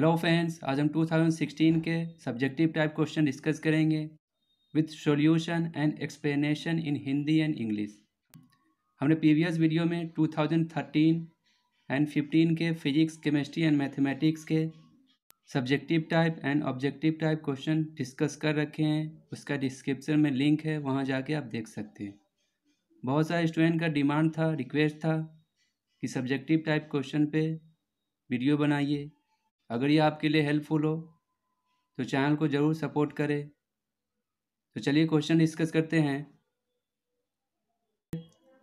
Hello friends, आज हम 2016 के सब्जेक्टिव टाइप क्वेश्चन डिस्कस करेंगे with solution and explanation in Hindi and English. हमने प्रीवियस वीडियो में 2013 एंड 15 के फिजिक्स, केमिस्ट्री एंड मैथमेटिक्स के subjective type and objective type question discuss कर रखे हैं। उसका डिस्क्रिप्शन में लिंक है, वहाँ जाके आप देख सकते हैं। बहुत सारे स्टूडेंट का डिमांड था, रिक्वेस्ट था कि सब्जेक्टिव टाइप क्वेश्चन पे वीडियो बनाइए। अगर ये आपके लिए हेल्पफुल हो तो चैनल को ज़रूर सपोर्ट करें। तो चलिए क्वेश्चन डिस्कस करते हैं।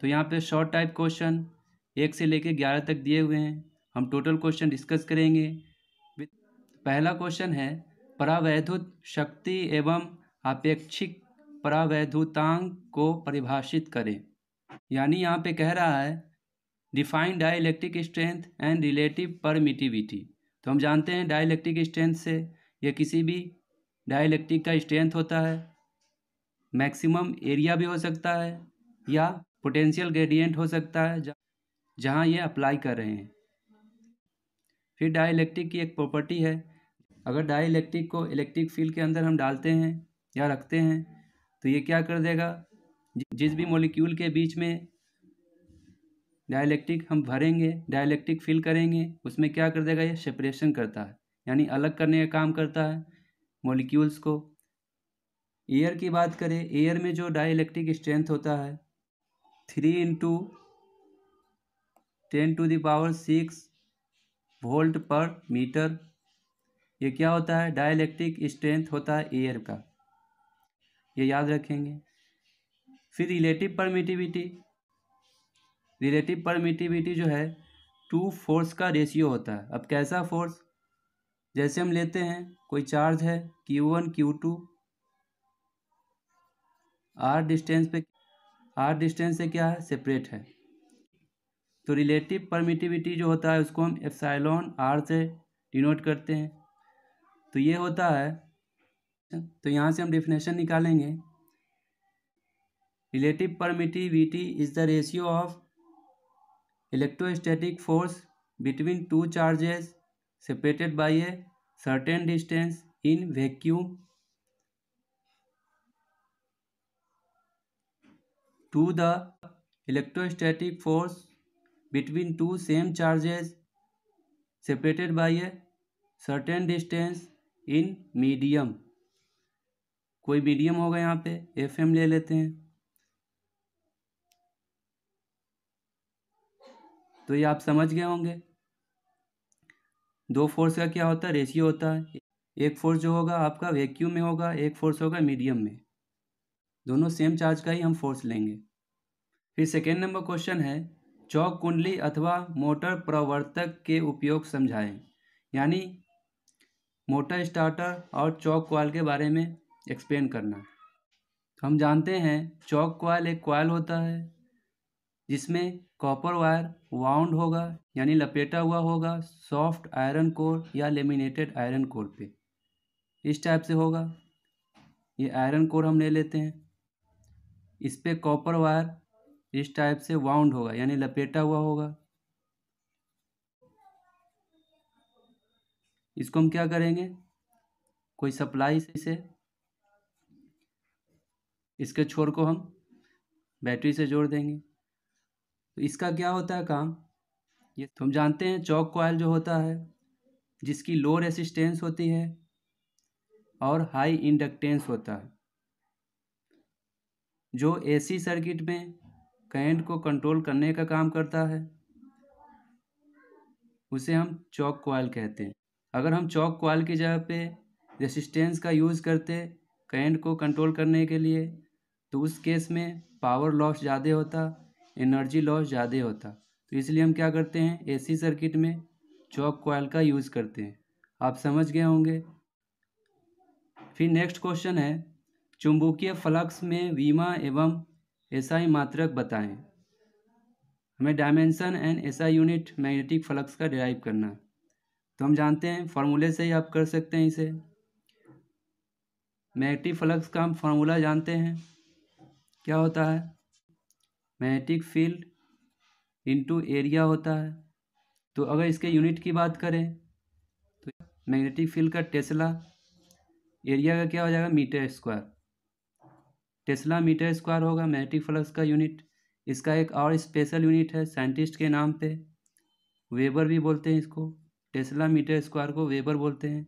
तो यहाँ पे शॉर्ट टाइप क्वेश्चन 1 से लेकर 11 तक दिए हुए हैं। हम टोटल क्वेश्चन डिस्कस करेंगे। पहला क्वेश्चन है, परावैद्युत शक्ति एवं आपेक्षिक परावैद्युतांक को परिभाषित करें। यानी यहाँ पे कह रहा है define dielectric strength and relative permittivity. तो हम जानते हैं डाइलेक्ट्रिक स्ट्रेंथ से यह किसी भी डाइलेक्ट्रिक का स्ट्रेंथ होता है, मैक्सिमम एरिया भी हो सकता है या पोटेंशियल ग्रेडियंट हो सकता है जहाँ ये अप्लाई कर रहे हैं। फिर डाइलेक्ट्रिक की एक प्रॉपर्टी है, अगर डाइलेक्ट्रिक को इलेक्ट्रिक फील्ड के अंदर हम डालते हैं या रखते हैं तो ये क्या कर देगा, जिस भी मॉलिक्यूल के बीच में डाइलेक्ट्रिक हम भरेंगे, डाइलेक्ट्रिक फिल करेंगे, उसमें क्या कर देगा, ये सेपरेशन करता है, यानी अलग करने का काम करता है मॉलिक्यूल्स को। एयर की बात करें, एयर में जो डाइलेक्ट्रिक स्ट्रेंथ होता है 3 × 10⁻⁶ वोल्ट पर मीटर। ये क्या होता है, डाइलेक्ट्रिक स्ट्रेंथ होता है एयर का, ये याद रखेंगे। फिर रिलेटिव परमिटिविटी जो है 2 फोर्स का रेशियो होता है। अब कैसा फोर्स, जैसे हम लेते हैं कोई चार्ज है Q1 Q2, r डिस्टेंस से क्या है, सेपरेट है। तो रिलेटिव परमिटिविटी जो होता है उसको हम एप्सिलॉन r से डिनोट करते हैं। तो ये होता है, तो यहाँ से हम डेफिनेशन निकालेंगे, relative permittivity is the ratio of electrostatic force between 2 charges separated by a certain distance in vacuum to the electrostatic force between two same charges separated by a certain distance in medium। कोई medium होगा, यहाँ पे FM ले लेते हैं। तो ये आप समझ गए होंगे, 2 फोर्स का क्या होता है, रेशियो होता है। एक फोर्स जो होगा आपका वैक्यूम में होगा, एक फोर्स होगा मीडियम में, दोनों सेम चार्ज का ही हम फोर्स लेंगे। फिर सेकेंड नंबर क्वेश्चन है, चौक कुंडली अथवा मोटर प्रवर्तक के उपयोग समझाएं। यानी मोटर स्टार्टर और चौक कॉइल के बारे में एक्सप्लेन करना। तो हम जानते हैं चौक कॉइल एक कॉइल होता है जिसमें कॉपर वायर वाउंड होगा, यानी लपेटा हुआ होगा सॉफ्ट आयरन कोर या लेमिनेटेड आयरन कोर पे, इस टाइप से होगा। ये आयरन कोर हम ले लेते हैं, इस पे कॉपर वायर इस टाइप से वाउंड होगा, यानी लपेटा हुआ होगा। इसको हम क्या करेंगे, कोई सप्लाई से इसके छोर को हम बैटरी से जोड़ देंगे। तो इसका क्या होता है काम, ये तो हम जानते हैं चौक कॉइल जो होता है जिसकी लो रेसिस्टेंस होती है और हाई इंडक्टेंस होता है, जो AC सर्किट में करंट को कंट्रोल करने का काम करता है, उसे हम चौक कॉइल कहते हैं। अगर हम चौक कॉइल की जगह पे रेसिस्टेंस का यूज़ करते करंट को कंट्रोल करने के लिए, तो उस केस में पावर लॉस ज़्यादा होता, एनर्जी लॉस ज़्यादा होता। तो इसलिए हम क्या करते हैं, AC सर्किट में चौक कॉइल का यूज़ करते हैं। आप समझ गए होंगे। फिर नेक्स्ट क्वेश्चन है, चुंबकीय फ्लक्स में विमा एवं SI मात्रक बताएं। हमें dimension and SI unit magnetic flux का डिराइव करना है। तो हम जानते हैं फार्मूले से ही आप कर सकते हैं इसे। मैग्नेटिक फ्लक्स का हम फार्मूला जानते हैं, क्या होता है, मैग्नेटिक फील्ड इनटू एरिया होता है। तो अगर इसके यूनिट की बात करें तो मैग्नेटिक फील्ड का टेस्ला एरिया का क्या हो जाएगा, meter square. Tesla meter square होगा मैग्नेटिक फ्लक्स का यूनिट। इसका एक और स्पेशल यूनिट है साइंटिस्ट के नाम पे, वेबर भी बोलते हैं इसको। टेस्ला मीटर स्क्वायर को वेबर बोलते हैं,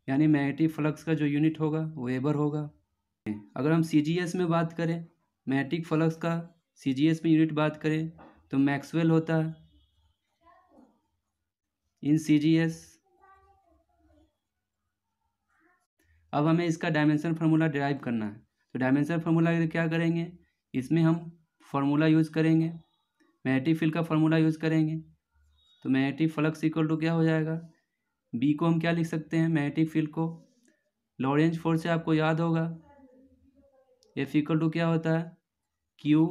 यानी मैग्नेटिक फ्लक्स का जो यूनिट होगा वो वेबर होगा। अगर हम सीजीएस में बात करें, मैग्नेटिक फ्लक्स का सीजीएस में यूनिट बात करें तो मैक्सवेल होता है इन सीजीएस। अब हमें इसका डायमेंशन फार्मूला डिराइव करना है, तो डायमेंशन फार्मूला क्या करेंगे, इसमें हम फार्मूला यूज़ करेंगे, मैग्नेटिक फील्ड का फार्मूला यूज़ करेंगे। तो मैग्नेटिक फ्लक्स इक्वल टू क्या हो जाएगा, बी को हम क्या लिख सकते हैं, मैग्नेटिक फील्ड को लॉरेंज फोर्स से आपको याद होगा, एफ इक्वल टू क्या होता है, क्यू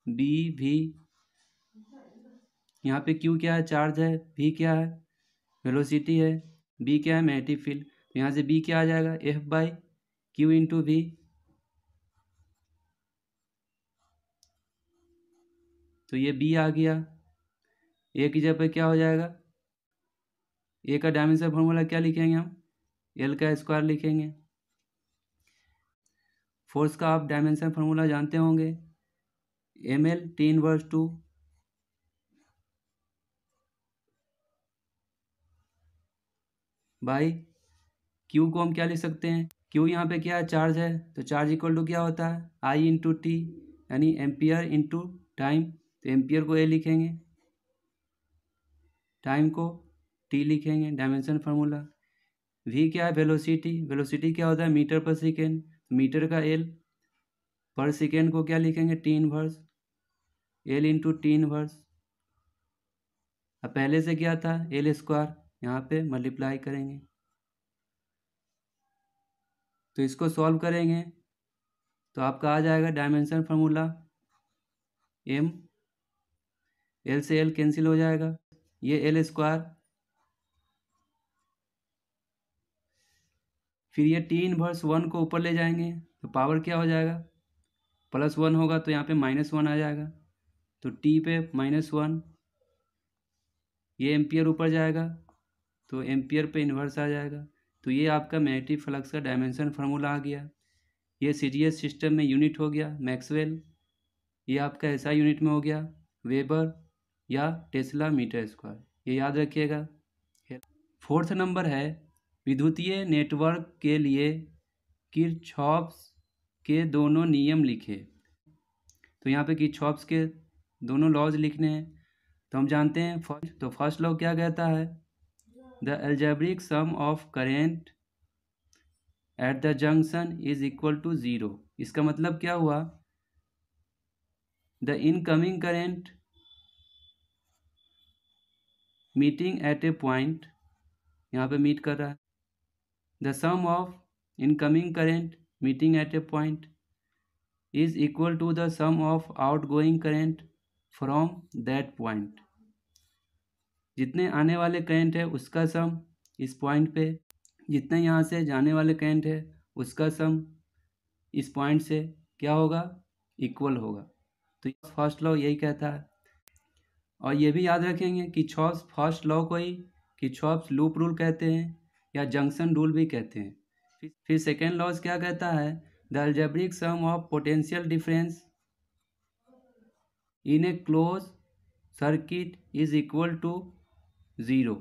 बी भी। यहाँ पे क्यू क्या है, चार्ज है, भी क्या है, वेलोसिटी है, बी क्या है, मैग्नेटिक फील्ड। तो यहाँ से बी क्या आ जाएगा, एफ बाई क्यू इंटू भी। तो ये बी आ गया। ए की जगह पे क्या हो जाएगा, ए का डायमेंशन फॉर्मूला क्या लिखेंगे हम, एल का स्क्वायर लिखेंगे। फोर्स का आप डायमेंशन फार्मूला जानते होंगे, M L T inverse 2 by Q को हम क्या लिख सकते हैं, क्यू यहाँ पे क्या है, चार्ज है, तो चार्ज इक्वल टू क्या होता है, आई इंटू टी, यानी एम्पियर इंटू टाइम। तो एम्पियर को ए लिखेंगे, टाइम को टी लिखेंगे, डायमेंशन फार्मूला। वी क्या है, वेलोसिटी, वेलोसिटी क्या होता है, मीटर पर सेकेंड, मीटर का एल, पर सेकेंड को क्या लिखेंगे, T inverse, L into T inverse. अब पहले से क्या था, एल स्क्वायर, यहाँ पे मल्टीप्लाई करेंगे। तो इसको सॉल्व करेंगे तो आपका आ जाएगा डायमेंशन फार्मूला, एम, एल से एल कैंसिल हो जाएगा, ये एल स्क्वायर, फिर ये टी इनवर्स 1 को ऊपर ले जाएंगे तो पावर क्या हो जाएगा, +1 होगा तो यहाँ पे -1 आ जाएगा, तो टी पे -1, ये एम्पियर ऊपर जाएगा तो एम्पियर पे इन्वर्स आ जाएगा। तो ये आपका मैग्नेटिक फ्लक्स का डायमेंशन फार्मूला आ गया। ये सीजीएस सिस्टम में यूनिट हो गया मैक्सवेल, ये आपका एसआई यूनिट में हो गया वेबर या टेस्ला मीटर स्क्वायर, ये याद रखिएगा। फोर्थ नंबर है, विद्युतीय नेटवर्क के लिए किरचॉफ्स के दोनों नियम लिखे। तो यहाँ पे किरचॉफ्स के दोनों लॉज लिखने हैं, तो हम जानते हैं फर्स्ट लॉ क्या कहता है, the algebraic sum of current at the junction is equal to 0। इसका मतलब क्या हुआ, the incoming current meeting at a point, यहाँ पे मीट कर रहा है, the sum of incoming current meeting at a point is equal to the sum of outgoing current from that point. जितने आने वाले करेंट है उसका सम इस पॉइंट पे, जितने यहाँ से जाने वाले करेंट है उसका सम इस पॉइंट से क्या होगा, इक्वल होगा। तो फर्स्ट लॉ यही कहता है। और ये भी याद रखेंगे कि किरचॉफ्स फर्स्ट लॉ को ही किरचॉफ्स लूप रूल कहते हैं या जंक्शन रूल भी कहते हैं। फिर सेकेंड लॉज क्या कहता है, the algebraic sum of potential difference in a close circuit is equal to 0।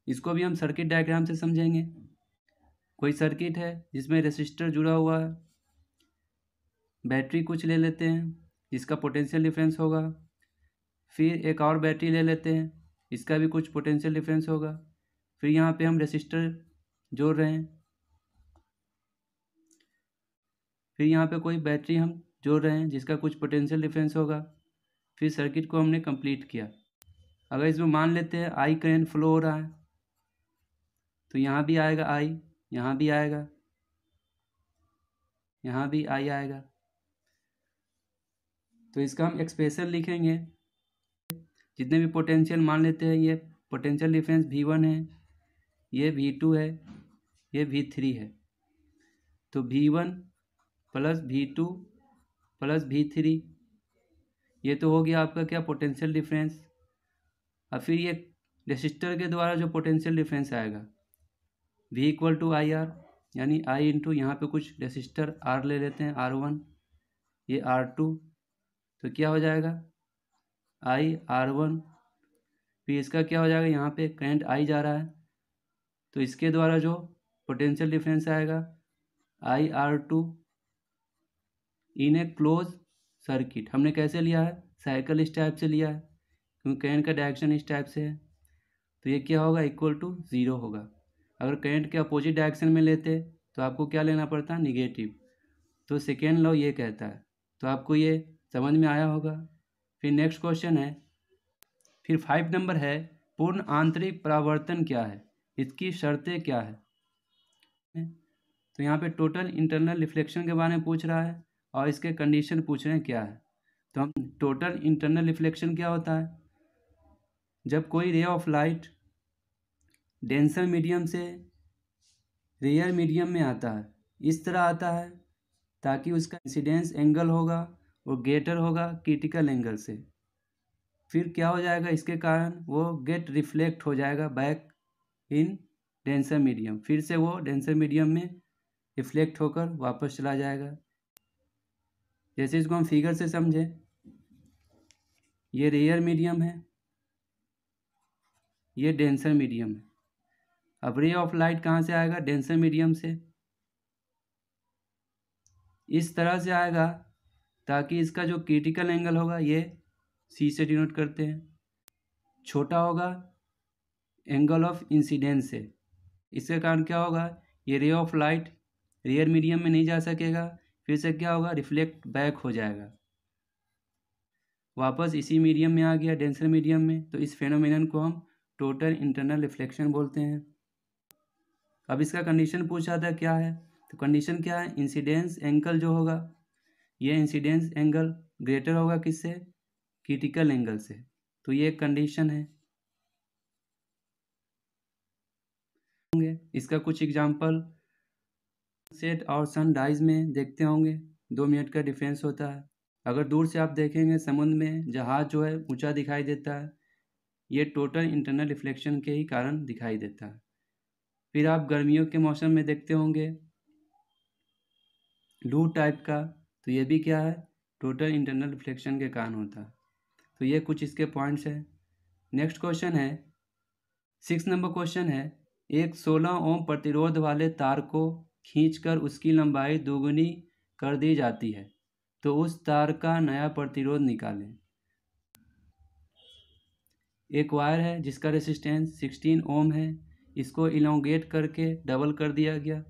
इसको भी हम सर्किट डायग्राम से समझेंगे। कोई सर्किट है जिसमें रेसिस्टर जुड़ा हुआ है, बैटरी कुछ ले लेते हैं जिसका पोटेंशियल डिफरेंस होगा, फिर एक और बैटरी ले लेते हैं इसका भी कुछ पोटेंशियल डिफरेंस होगा, फिर यहाँ पे हम रेसिस्टर जोड़ रहे हैं, फिर यहाँ पे कोई बैटरी हम जोड़ रहे हैं जिसका कुछ पोटेंशियल डिफरेंस होगा, फिर सर्किट को हमने कंप्लीट किया। अगर इसमें मान लेते हैं आई करंट फ्लो हो रहा है तो यहाँ भी आएगा आई, यहाँ भी आएगा, यहाँ भी आई आएगा। तो इसका हम एक्सप्रेशन लिखेंगे, जितने भी पोटेंशियल मान लेते हैं, ये पोटेंशियल डिफरेंस V1 है, ये V2 है, ये V3 है। तो V1 plus V2 plus V3, ये तो हो गया आपका क्या, पोटेंशियल डिफरेंस। और फिर ये रेसिस्टर के द्वारा जो पोटेंशियल डिफरेंस आएगा V equal to I R, यानी I इंटू यहाँ पे कुछ रेसिस्टर R ले लेते हैं, R1, ये R2, तो क्या हो जाएगा I R1, फिर इसका क्या हो जाएगा, यहाँ पे करंट I जा रहा है, तो इसके द्वारा जो पोटेंशियल डिफरेंस आएगा I R2 in a close circuit. हमने कैसे लिया है, साइकिल इस टाइप से लिया है, क्योंकि करंट का डायरेक्शन इस टाइप से है, तो ये क्या होगा, इक्वल टू 0 होगा। अगर करंट के अपोजिट डायरेक्शन में लेते तो आपको क्या लेना पड़ता, निगेटिव। तो सेकेंड लॉ ये कहता है, तो आपको ये समझ में आया होगा। फिर नेक्स्ट क्वेश्चन है, फिर 5 नंबर है, पूर्ण आंतरिक परावर्तन क्या है, इसकी शर्तें क्या है। तो यहाँ पे टोटल इंटरनल रिफ्लेक्शन के बारे में पूछ रहा है और इसके कंडीशन पूछ रहे हैं क्या है। तो हम टोटल इंटरनल रिफ्लेक्शन क्या होता है, जब कोई ray of light denser medium से रेयर मीडियम में आता है, इस तरह आता है ताकि उसका इंसिडेंस एंगल होगा वो ग्रेटर होगा क्रिटिकल एंगल से। फिर क्या हो जाएगा, इसके कारण वो गेट रिफ्लेक्ट हो जाएगा बैक इन डेंसर मीडियम, फिर से वो डेंसर मीडियम में रिफ्लेक्ट होकर वापस चला जाएगा। जैसे इसको हम फिगर से समझें, ये रेयर मीडियम है, ये डेंसर मीडियम है। अब रे ऑफ लाइट कहाँ से आएगा, डेंसर मीडियम से, इस तरह से आएगा ताकि इसका जो क्रिटिकल एंगल होगा ये सी से डिनोट करते हैं, छोटा होगा एंगल ऑफ इंसिडेंस से। इसके कारण क्या होगा, ये ray of light rare medium में नहीं जा सकेगा, फिर से क्या होगा, रिफ्लेक्ट बैक हो जाएगा, वापस इसी मीडियम में आ गया, डेंसर मीडियम में। तो इस फेनोमेनन को हम टोटल इंटरनल रिफ्लेक्शन बोलते हैं। अब इसका कंडीशन पूछा था क्या है, तो कंडीशन क्या है, इंसिडेंस एंगल जो होगा, ये इंसिडेंस एंगल ग्रेटर होगा किससे, क्रिटिकल एंगल से। तो ये एक कंडीशन है। इसका कुछ एग्जांपल सेट और सनराइज में देखते होंगे, 2 मिनट का डिफरेंस होता है। अगर दूर से आप देखेंगे समुद्र में जहाज जो है ऊंचा दिखाई देता है, ये टोटल इंटरनल रिफ्लेक्शन के ही कारण दिखाई देता है। फिर आप गर्मियों के मौसम में देखते होंगे लू टाइप का, तो ये भी क्या है, टोटल इंटरनल रिफ्लेक्शन के कारण होता है। तो ये कुछ इसके पॉइंट्स हैं। नेक्स्ट क्वेश्चन है, 6 नंबर क्वेश्चन है, एक 16 ओम प्रतिरोध वाले तार को खींचकर उसकी लंबाई दोगुनी कर दी जाती है, तो उस तार का नया प्रतिरोध निकालें। एक वायर है जिसका रेसिस्टेंस 16 ओम है, इसको इलोंगेट करके डबल कर दिया गया,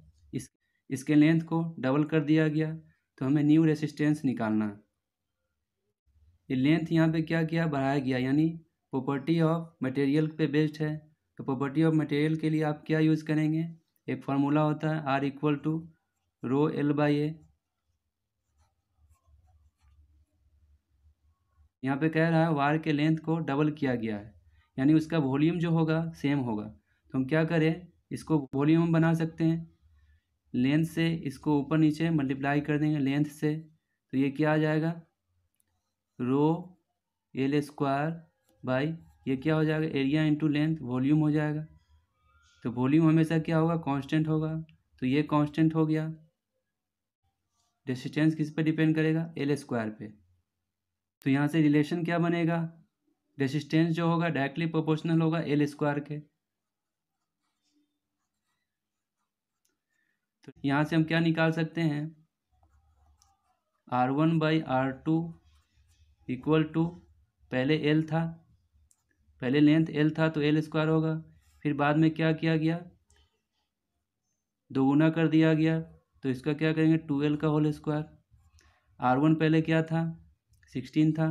इसके लेंथ को डबल कर दिया गया, तो हमें न्यू रेसिस्टेंस निकालना है। ये लेंथ यहाँ पे क्या किया, बढ़ाया गया, यानी प्रॉपर्टी ऑफ मटेरियल पे बेस्ड है। तो प्रॉपर्टी ऑफ मटेरियल के लिए आप क्या यूज़ करेंगे, एक फार्मूला होता है R equal to rho L by A. यहाँ पे कह रहा है वायर के लेंथ को डबल किया गया है, यानी उसका वॉल्यूम जो होगा सेम होगा। तो हम क्या करें, इसको वॉल्यूम बना सकते हैं, लेंथ से इसको ऊपर नीचे मल्टीप्लाई कर देंगे लेंथ से, तो ये क्या आ जाएगा, रो L स्क्वायर बाई ये क्या हो जाएगा, एरिया इंटू लेंथ, वॉल्यूम हो जाएगा। तो वॉल्यूम हमेशा क्या होगा, कांस्टेंट होगा, तो ये कांस्टेंट हो गया। रेजिस्टेंस किस पे डिपेंड करेगा, L स्क्वायर पे। तो यहाँ से रिलेशन क्या बनेगा, रेजिस्टेंस जो होगा डायरेक्टली प्रोपोर्शनल होगा L स्क्वायर के। तो यहाँ से हम क्या निकाल सकते हैं, R1 by R2 equal to, पहले L था, पहले लेंथ L था तो L स्क्वायर होगा, फिर बाद में क्या किया गया, दोगुना कर दिया गया, तो इसका क्या करेंगे 2L का होल स्क्वायर। R1 पहले क्या था, 16 था,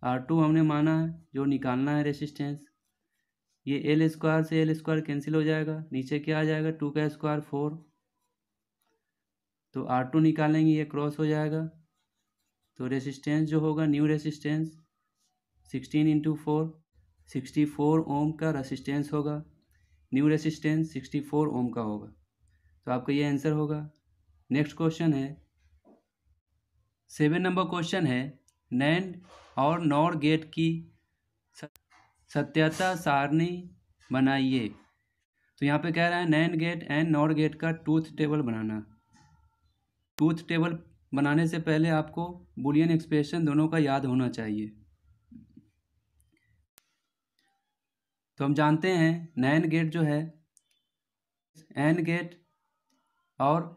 R2 हमने माना है जो निकालना है रेसिस्टेंस, ये L स्क्वायर से L स्क्वायर कैंसिल हो जाएगा, नीचे क्या आ जाएगा 2 का स्क्वायर 4, तो R2 निकालेंगे ये क्रॉस हो जाएगा, तो रेसिस्टेंस जो होगा न्यू रेसिस्टेंस 16 इंटू 4 64 ओम का रेसिस्टेंस होगा, न्यू रेसिस्टेंस 64 ओम का होगा। तो आपका ये आंसर होगा। नेक्स्ट क्वेश्चन है 7 नंबर क्वेश्चन है, नैंड और नॉर गेट की सत्यता सारणी बनाइए। तो यहाँ पे कह रहा है NAND gate and NOR gate का ट्रूथ टेबल बनाना। ट्रूथ टेबल बनाने से पहले आपको बूलियन एक्सप्रेशन दोनों का याद होना चाहिए। तो हम जानते हैं नैंड गेट जो है एंड गेट और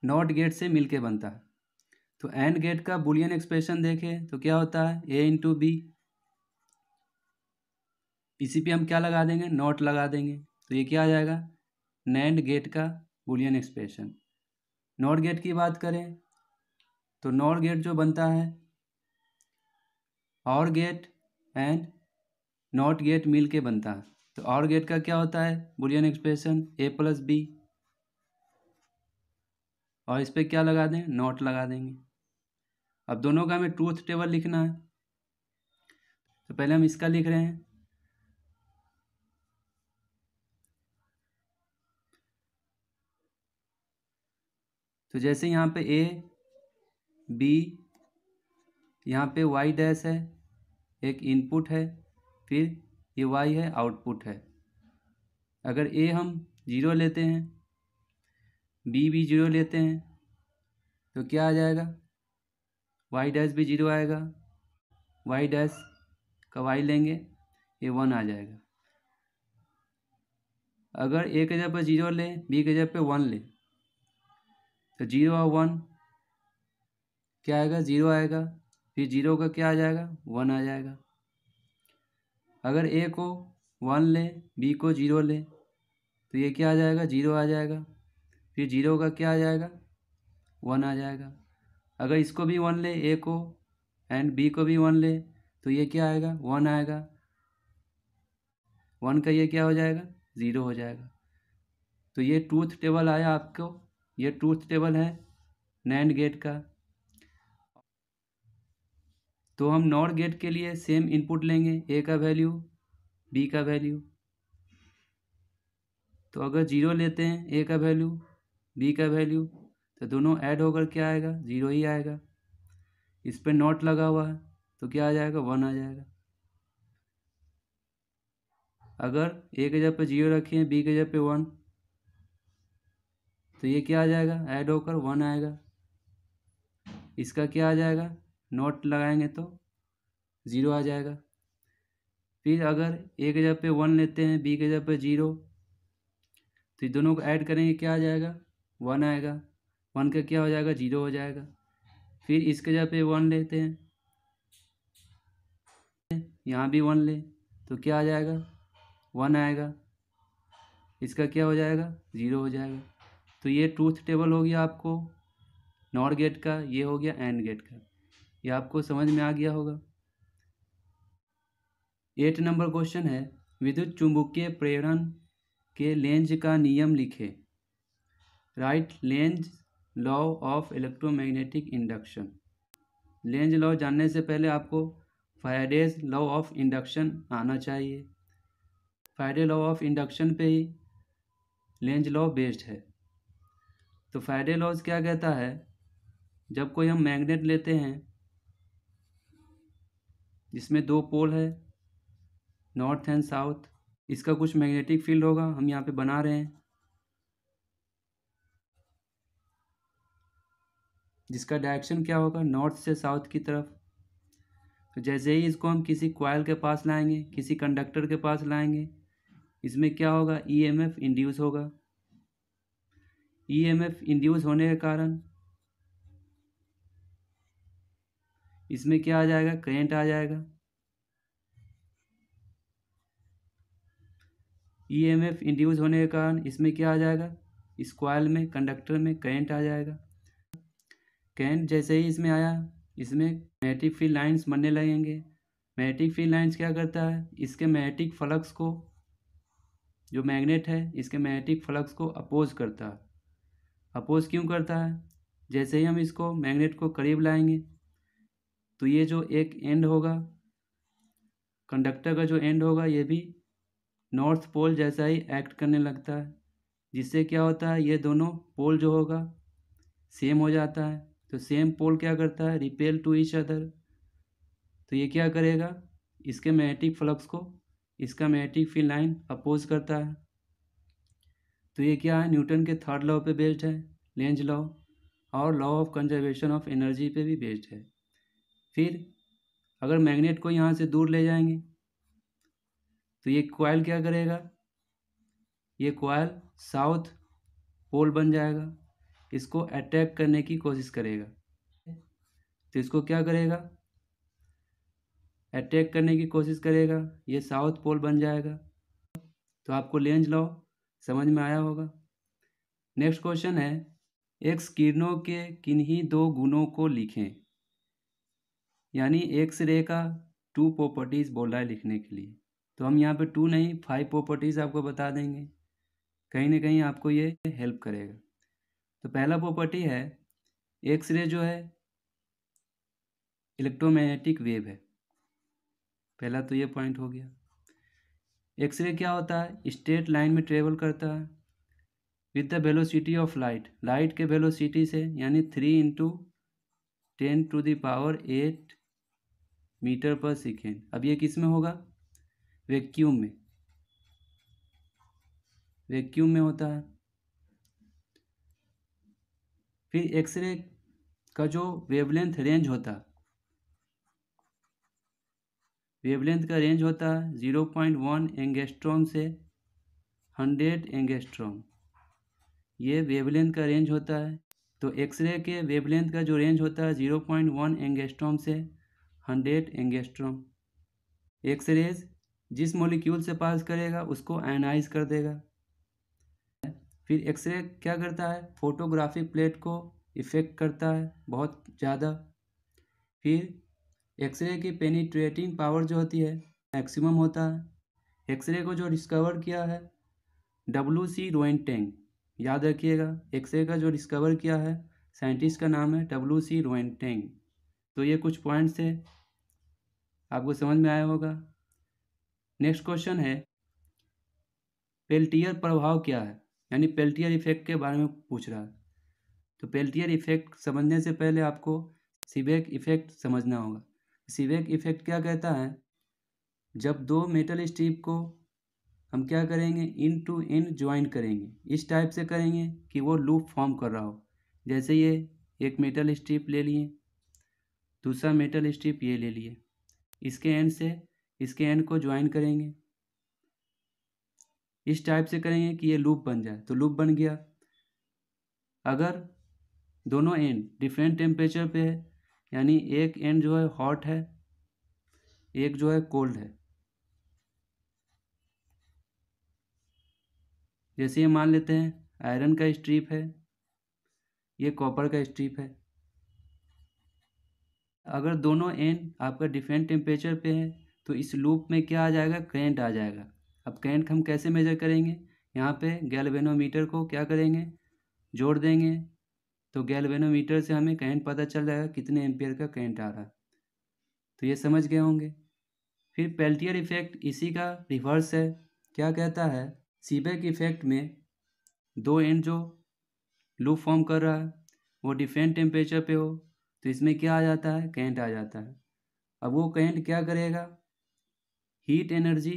नॉट गेट से मिलके बनता है। तो एंड गेट का बूलियन एक्सप्रेशन देखें तो क्या होता है a इंटू बी, इसी पे हम क्या लगा देंगे नॉट लगा देंगे, तो ये क्या आ जाएगा नैंड गेट का बूलियन एक्सप्रेशन। नॉट गेट की बात करें तो नॉट गेट जो बनता है और गेट एंड नॉट गेट मिल के बनता है। तो और गेट का क्या होता है Boolean expression a plus B, और इस पर क्या लगा दें नॉट लगा देंगे। अब दोनों का हमें ट्रूथ टेबल लिखना है, तो पहले हम इसका लिख रहे हैं। तो जैसे यहाँ पे a b, यहाँ पे y डैश है, एक इनपुट है, फिर ये y है आउटपुट है। अगर a हम 0 लेते हैं, b भी 0 लेते हैं, तो क्या आ जाएगा y डैश भी 0 आएगा, y डैश का y लेंगे ये 1 आ जाएगा। अगर a के जगह पर 0 ले b के जगह पे 1 ले, तो 0 और 1 क्या आएगा 0 आएगा, फिर 0 का क्या आ जाएगा 1 आ जाएगा। अगर a को 1 ले b को 0 ले, तो ये क्या आ जाएगा 0 आ जाएगा, फिर 0 का क्या आ जाएगा 1 आ जाएगा। अगर इसको भी 1 ले a को एंड b को भी 1 ले, तो ये क्या आएगा 1 आएगा, 1 का ये क्या हो जाएगा 0 हो जाएगा। तो ये ट्रूथ टेबल आया आपको, ये ट्रूथ टेबल है नैंड गेट का। तो हम नॉर गेट के लिए सेम इनपुट लेंगे, a का वैल्यू b का वैल्यू। तो अगर 0 लेते हैं a का वैल्यू b का वैल्यू, तो दोनों ऐड होकर क्या आएगा 0 ही आएगा। इस पर नॉट लगा हुआ है तो क्या आ जाएगा 1 आ जाएगा। अगर a के जगह पे 0 रखें b के जगह पे 1, तो ये क्या आ जाएगा ऐड होकर 1 आएगा। इसका क्या आ जाएगा नॉट लगाएंगे तो 0 आ जाएगा। फिर अगर a के जगह पे 1 लेते हैं b के जगह पे 0, तो दोनों को ऐड करेंगे क्या आ जाएगा 1 आएगा, 1 का क्या हो जाएगा 0 हो जाएगा। फिर इसके जगह पे 1 लेते हैं, यहाँ भी 1 ले तो क्या आ जाएगा 1 आएगा, इसका क्या हो जाएगा 0 हो जाएगा। तो ये ट्रूथ टेबल हो गया आपको नॉर गेट का, ये हो गया एंड गेट का। ये आपको समझ में आ गया होगा। 8 नंबर क्वेश्चन है विद्युत चुंबकीय प्रेरण के लेंज का नियम लिखे। Right Lenz law of electromagnetic induction. Lenz law जानने से पहले आपको फैराडेज लॉ ऑफ इंडक्शन आना चाहिए। फैराडे लॉ ऑफ इंडक्शन पे ही लेंज लॉ बेस्ड है। तो फैराडे लॉज क्या कहता है, जब कोई हम मैग्नेट लेते हैं जिसमें 2 पोल है नॉर्थ एंड साउथ, इसका कुछ मैग्नेटिक फील्ड होगा, हम यहाँ पे बना रहे हैं, जिसका डायरेक्शन क्या होगा नॉर्थ से साउथ की तरफ। तो जैसे ही इसको हम किसी कॉइल के पास लाएंगे, किसी कंडक्टर के पास लाएंगे, इसमें क्या होगा ईएमएफ इंड्यूस होगा। ईएमएफ इंड्यूस होने के कारण इसमें क्या आ जाएगा करंट आ जाएगा। ईएमएफ इंड्यूस होने के कारण इसमें क्या आ जाएगा इस कॉइल में कंडक्टर में करंट आ जाएगा। करंट जैसे ही इसमें आया, इसमें मैग्नेटिक फील्ड लाइंस बनने लगेंगे। मैग्नेटिक फील्ड लाइंस क्या करता है, इसके मैग्नेटिक फ्लक्स को, जो मैग्नेट है इसके मैग्नेटिक फ्लक्स को अपोज करता है। अपोज क्यों करता है, जैसे ही हम इसको मैग्नेट को करीब लाएंगे, तो ये जो एक एंड होगा कंडक्टर का, जो एंड होगा ये भी नॉर्थ पोल जैसा ही एक्ट करने लगता है, जिससे क्या होता है ये दोनों पोल जो होगा सेम हो जाता है। तो सेम पोल क्या करता है रिपेल टू ईच अदर। तो ये क्या करेगा, इसके मैग्नेटिक फ्लक्स को इसका मैग्नेटिक फील्ड लाइन अपोज करता है। तो ये क्या है, न्यूटन के थर्ड लॉ पे बेस्ड है, लेंज लॉ, और law of conservation of energy पे भी बेस्ड है। फिर अगर मैग्नेट को यहाँ से दूर ले जाएंगे तो ये कॉइल क्या करेगा, ये कॉइल साउथ पोल बन जाएगा, इसको अटैक करने की कोशिश करेगा। तो इसको क्या करेगा, अटैक करने की कोशिश करेगा, ये साउथ पोल बन जाएगा। तो आपको लेंज लॉ समझ में आया होगा। नेक्स्ट क्वेश्चन है, एक्स किरणों के किन्हीं दो गुणों को लिखें। यानी एक्स रे का 2 प्रॉपर्टीज़ बोल रहा है लिखने के लिए। तो हम यहाँ पे 2 नहीं 5 प्रॉपर्टीज़ आपको बता देंगे, कहीं ना कहीं आपको ये हेल्प करेगा। तो पहला प्रॉपर्टी है, एक्स रे जो है इलेक्ट्रोमैग्नेटिक वेव है। पहला तो ये पॉइंट हो गया। एक्सरे क्या होता है, स्ट्रेट लाइन में ट्रेवल करता है with the velocity of light, light के वेलोसिटी से, यानी 3 × 10⁸ मीटर पर सेकेंड। अब ये किस में होगा, वैक्यूम में, वैक्यूम में होता है। फिर एक्सरे का जो वेवलेंथ रेंज होता है, वेवलेंथ का रेंज होता है 0.1 एंगस्ट्रॉम से 100 एंगस्ट्रॉम, ये वेवलेंथ का रेंज होता है। तो एक्सरे के वेवलेंथ का जो रेंज होता है 0.1 एंगस्ट्रॉम से 100 एंगस्ट्रॉम। एक्सरेज जिस मॉलिक्यूल से पास करेगा उसको आयनाइज कर देगा। फिर एक्सरे क्या करता है, फोटोग्राफिक प्लेट को इफेक्ट करता है बहुत ज़्यादा। फिर एक्सरे की पेनिट्रेटिंग पावर जो होती है मैक्सिमम होता है। एक्सरे को जो डिस्कवर किया है W.C. रोएंटेंग, याद रखिएगा, एक्सरे का जो डिस्कवर किया है साइंटिस्ट का नाम है W.C. रोएंटेंग। तो ये कुछ पॉइंट्स थे, आपको समझ में आया होगा। नेक्स्ट क्वेश्चन है, पेल्टियर प्रभाव क्या है, यानी पेल्टियर इफेक्ट के बारे में पूछ रहा है। तो पेल्टियर इफेक्ट समझने से पहले आपको सीबेक इफेक्ट समझना होगा। सीबेक इफेक्ट क्या कहता है, जब दो मेटल स्ट्रिप को हम क्या करेंगे, इन टू इन ज्वाइन करेंगे, इस टाइप से करेंगे कि वो लूप फॉर्म कर रहा हो। जैसे ये एक मेटल स्ट्रिप ले लिए, दूसरा मेटल स्ट्रिप ये ले लिए, इसके एंड से इसके एंड को ज्वाइन करेंगे, इस टाइप से करेंगे कि ये लूप बन जाए। तो लूप बन गया। अगर दोनों एंड डिफरेंट टेम्परेचर पे है, यानी एक एंड जो है हॉट है, एक जो है कोल्ड है, जैसे ये मान लेते हैं आयरन का स्ट्रिप है, ये कॉपर का स्ट्रिप है। अगर दोनों एंड आपका डिफरेंट टेम्परेचर पे है तो इस लूप में क्या आ जाएगा, करंट आ जाएगा। अब करंट हम कैसे मेजर करेंगे, यहाँ पे गैल्वेनोमीटर को क्या करेंगे, जोड़ देंगे, तो गैल्वेनोमीटर से हमें करंट पता चल जाएगा कितने एम्पियर का करंट आ रहा है। तो ये समझ गए होंगे। फिर पेल्टियर इफेक्ट इसी का रिवर्स है। क्या कहता है, सीबेक इफेक्ट में दो एंड जो लूप फॉर्म कर रहा है वो डिफरेंट टेम्परेचर पे हो तो इसमें क्या आ जाता है, करंट आ जाता है। अब वो करंट क्या करेगा, हीट एनर्जी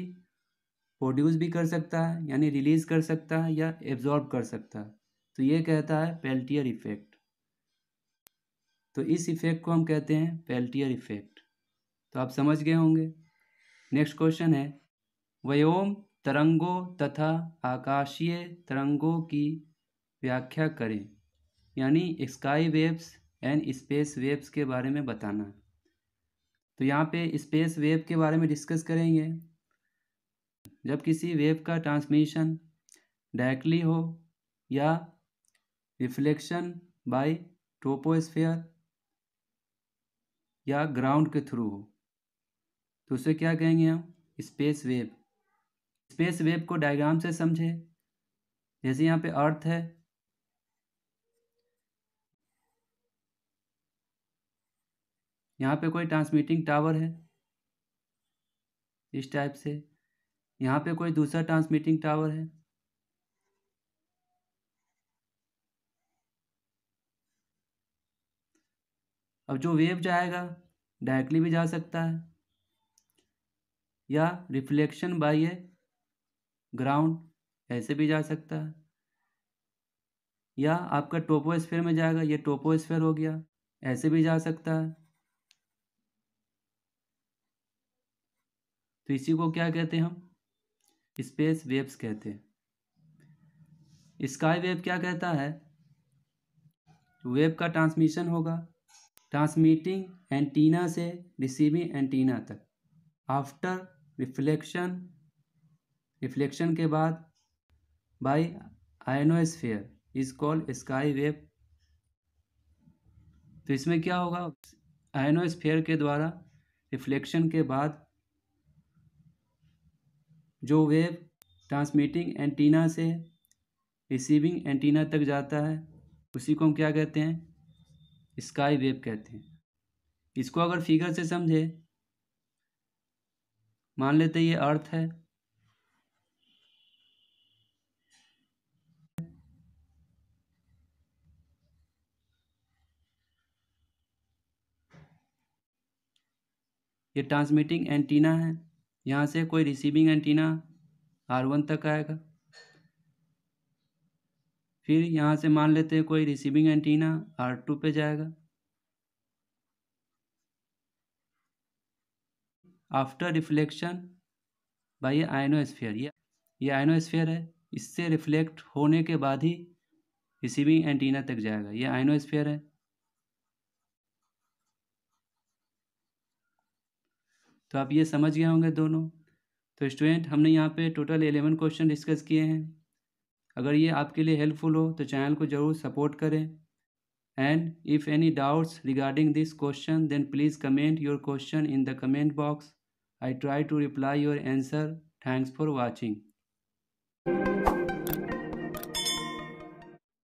प्रोड्यूस भी कर सकता है, यानी रिलीज कर सकता है या एब्जॉर्ब कर सकता है। तो ये कहता है पेल्टियर इफेक्ट। तो इस इफेक्ट को हम कहते हैं पेल्टियर इफेक्ट। तो आप समझ गए होंगे। नेक्स्ट क्वेश्चन है, व्योम तरंगों तथा आकाशीय तरंगों की व्याख्या करें, यानी sky waves and space waves के बारे में बताना। तो यहाँ पे स्पेस वेव के बारे में डिस्कस करेंगे। जब किसी वेव का ट्रांसमिशन डायरेक्टली हो या रिफ्लेक्शन बाय ट्रोपोस्फेयर या ग्राउंड के थ्रू हो तो उसे क्या कहेंगे हम, स्पेस वेव। स्पेस वेव को डायग्राम से समझे, जैसे यहाँ पे अर्थ है, यहाँ पे कोई ट्रांसमिटिंग टावर है इस टाइप से, यहाँ पे कोई दूसरा ट्रांसमिटिंग टावर है। अब जो वेव जाएगा डायरेक्टली भी जा सकता है या रिफ्लेक्शन बाय ए ग्राउंड, ऐसे भी जा सकता है। या आपका ट्रोपोस्फेयर में जाएगा, ये ट्रोपोस्फेयर हो गया, ऐसे भी जा सकता है। तो इसी को क्या कहते हैं हम? स्पेस वेव्स कहते हैं। स्काई वेव क्या कहता है? वेव का ट्रांसमिशन होगा ट्रांसमिटिंग एंटीना से रिसीविंग एंटीना तक। आफ्टर रिफ्लेक्शन के बाद by ionosphere is called sky wave. तो इसमें क्या होगा? आयनोस्फेयर के द्वारा रिफ्लेक्शन के बाद जो वेव ट्रांसमिटिंग एंटीना से रिसीविंग एंटीना तक जाता है उसी को हम क्या कहते हैं? स्काई वेव कहते हैं। इसको अगर फिगर से समझे, मान लेते ये अर्थ है, ये ट्रांसमिटिंग एंटीना है, यहाँ से कोई रिसीविंग एंटीना R1 तक आएगा, फिर यहाँ से मान लेते हैं कोई रिसीविंग एंटीना R2 पे जाएगा। आफ्टर रिफ्लेक्शन बाय आयनोस्फेयर, ये आयनोस्फेयर है, इससे रिफ्लेक्ट होने के बाद ही रिसीविंग एंटीना तक जाएगा। ये आयनोस्फेयर है। तो आप ये समझ गए होंगे दोनों। तो स्टूडेंट, हमने यहाँ पे टोटल 11 क्वेश्चन डिस्कस किए हैं। अगर ये आपके लिए हेल्पफुल हो तो चैनल को ज़रूर सपोर्ट करें। And if any doubts regarding this question then please comment your question in the comment box. I try to reply your answer. Thanks for watching.